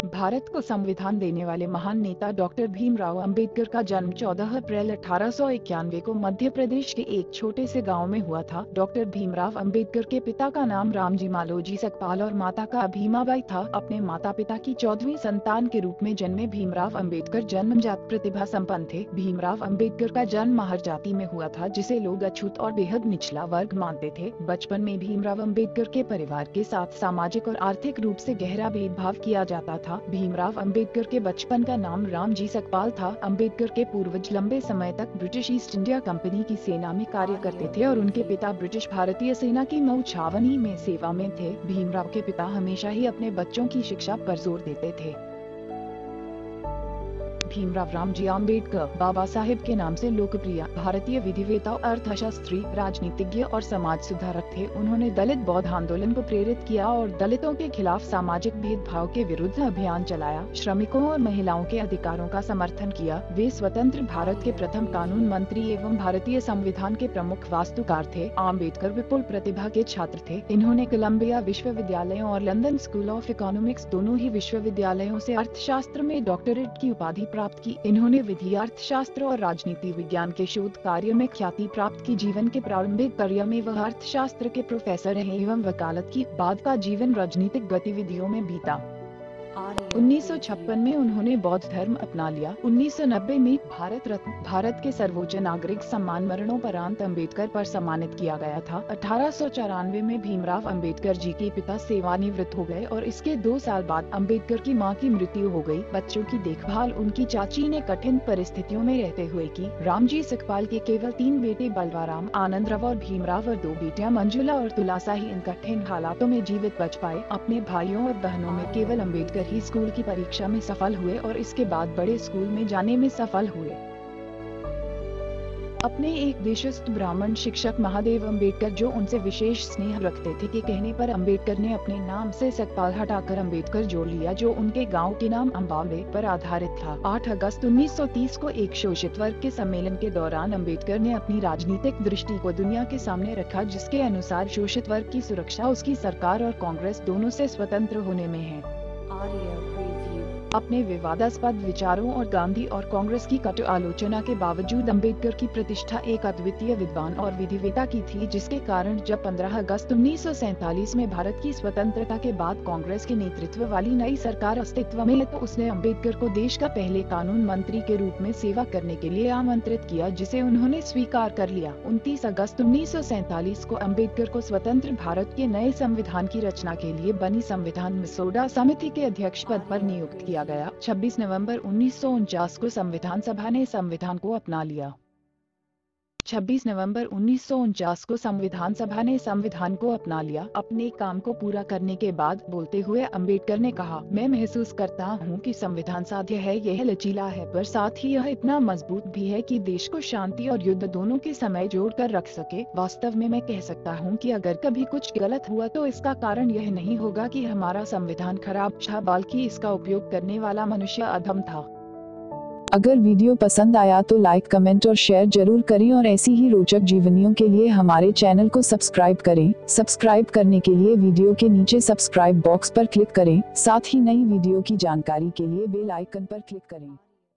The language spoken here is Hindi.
भारत को संविधान देने वाले महान नेता डॉक्टर भीमराव अंबेडकर का जन्म 14 अप्रैल 1891 को मध्य प्रदेश के एक छोटे से गांव में हुआ था। डॉक्टर भीमराव अंबेडकर के पिता का नाम रामजी मालोजी सकपाल और माता का भीमाबाई था। अपने माता पिता की 14वीं संतान के रूप में जन्मे भीमराव अंबेडकर जन्मजात प्रतिभा संपन्न थे। भीमराव अंबेडकर का जन्म महर जाति में हुआ था, जिसे लोग अछूत और बेहद निचला वर्ग मानते थे। बचपन में भीमराव अंबेडकर के परिवार के साथ सामाजिक और आर्थिक रूप से गहरा भेदभाव किया जाता था। भीमराव अंबेडकर के बचपन का नाम रामजी सकपाल था। अंबेडकर के पूर्वज लंबे समय तक ब्रिटिश ईस्ट इंडिया कंपनी की सेना में कार्य करते थे और उनके पिता ब्रिटिश भारतीय सेना की नौ छावनी में सेवा में थे। भीमराव के पिता हमेशा ही अपने बच्चों की शिक्षा पर जोर देते थे। भीमराव रामजी आम्बेडकर बाबा साहेब के नाम से लोकप्रिय भारतीय विधिवेता, अर्थशास्त्री, राजनीतिज्ञ और समाज सुधारक थे। उन्होंने दलित बौद्ध आंदोलन को प्रेरित किया और दलितों के खिलाफ सामाजिक भेदभाव के विरुद्ध अभियान चलाया। श्रमिकों और महिलाओं के अधिकारों का समर्थन किया। वे स्वतंत्र भारत के प्रथम कानून मंत्री एवं भारतीय संविधान के प्रमुख वास्तुकार थे। आम्बेडकर विपुल प्रतिभा के छात्र थे। इन्होंने कोलंबिया विश्वविद्यालय और लंदन स्कूल ऑफ इकोनॉमिक्स दोनों ही विश्वविद्यालयों से अर्थशास्त्र में डॉक्टरेट की उपाधि प्राप्त की। इन्होंने विधि, अर्थशास्त्र और राजनीति विज्ञान के शोध कार्य में ख्याति प्राप्त की। जीवन के प्रारंभिक करियर में वह अर्थशास्त्र के प्रोफेसर रहे एवं वकालत की। बाद का जीवन राजनीतिक गतिविधियों में बीता। 1956 में उन्होंने बौद्ध धर्म अपना लिया। 1990 में भारत रत्न, भारत के सर्वोच्च नागरिक सम्मान मरणोपरांत अंबेडकर पर सम्मानित किया गया था। 1894 में भीमराव अंबेडकर जी के पिता सेवानिवृत्त हो गए और इसके 2 साल बाद अंबेडकर की मां की मृत्यु हो गई। बच्चों की देखभाल उनकी चाची ने कठिन परिस्थितियों में रहते हुए की। रामजी सकपाल के केवल 3 बेटे बलवाराम, आनंदराव और भीमराव और 2 बेटियां मंजुला और तुलासा ही इन कठिन हालातों में जीवित बच पाए। अपने भाइयों और बहनों में केवल अंबेडकर ही स्कूल की परीक्षा में सफल हुए और इसके बाद बड़े स्कूल में जाने में सफल हुए। अपने एक देशस्थ ब्राह्मण शिक्षक महादेव अंबेडकर, जो उनसे विशेष स्नेह रखते थे, के कहने पर अंबेडकर ने अपने नाम से सकपाल हटाकर अंबेडकर जोड़ लिया, जो उनके गांव के नाम अंबावले पर आधारित था। 8 अगस्त 1930 को एक शोषित वर्ग के सम्मेलन के दौरान अंबेडकर ने अपनी राजनीतिक दृष्टि को दुनिया के सामने रखा, जिसके अनुसार शोषित वर्ग की सुरक्षा उसकी सरकार और कांग्रेस दोनों से स्वतंत्र होने में है। अपने विवादास्पद विचारों और गांधी और कांग्रेस की कटु आलोचना के बावजूद अंबेडकर की प्रतिष्ठा एक अद्वितीय विद्वान और विधिवेता की थी, जिसके कारण जब 15 अगस्त 1947 में भारत की स्वतंत्रता के बाद कांग्रेस के नेतृत्व वाली नई सरकार अस्तित्व में है, तो उसने अंबेडकर को देश का पहले कानून मंत्री के रूप में सेवा करने के लिए आमंत्रित किया, जिसे उन्होंने स्वीकार कर लिया। 29 अगस्त 1947 को अंबेडकर को स्वतंत्र भारत के नए संविधान की रचना के लिए बनी संविधान मसौदा समिति के अध्यक्ष पद पर नियुक्त किया गया। 26 नवंबर 1949 को संविधान सभा ने संविधान को अपना लिया। 26 नवंबर 1949 को संविधान सभा ने संविधान को अपना लिया। अपने काम को पूरा करने के बाद बोलते हुए अंबेडकर ने कहा, मैं महसूस करता हूँ कि संविधान साध्य है, यह लचीला है, पर साथ ही यह इतना मजबूत भी है कि देश को शांति और युद्ध दोनों के समय जोड़कर रख सके। वास्तव में मैं कह सकता हूँ कि अगर कभी कुछ गलत हुआ तो इसका कारण यह नहीं होगा कि हमारा संविधान खराब था, बल्कि इसका उपयोग करने वाला मनुष्य अधम था। अगर वीडियो पसंद आया तो लाइक, कमेंट और शेयर जरूर करें और ऐसी ही रोचक जीवनियों के लिए हमारे चैनल को सब्सक्राइब करें। सब्सक्राइब करने के लिए वीडियो के नीचे सब्सक्राइब बॉक्स पर क्लिक करें। साथ ही नई वीडियो की जानकारी के लिए बेल आइकन पर क्लिक करें।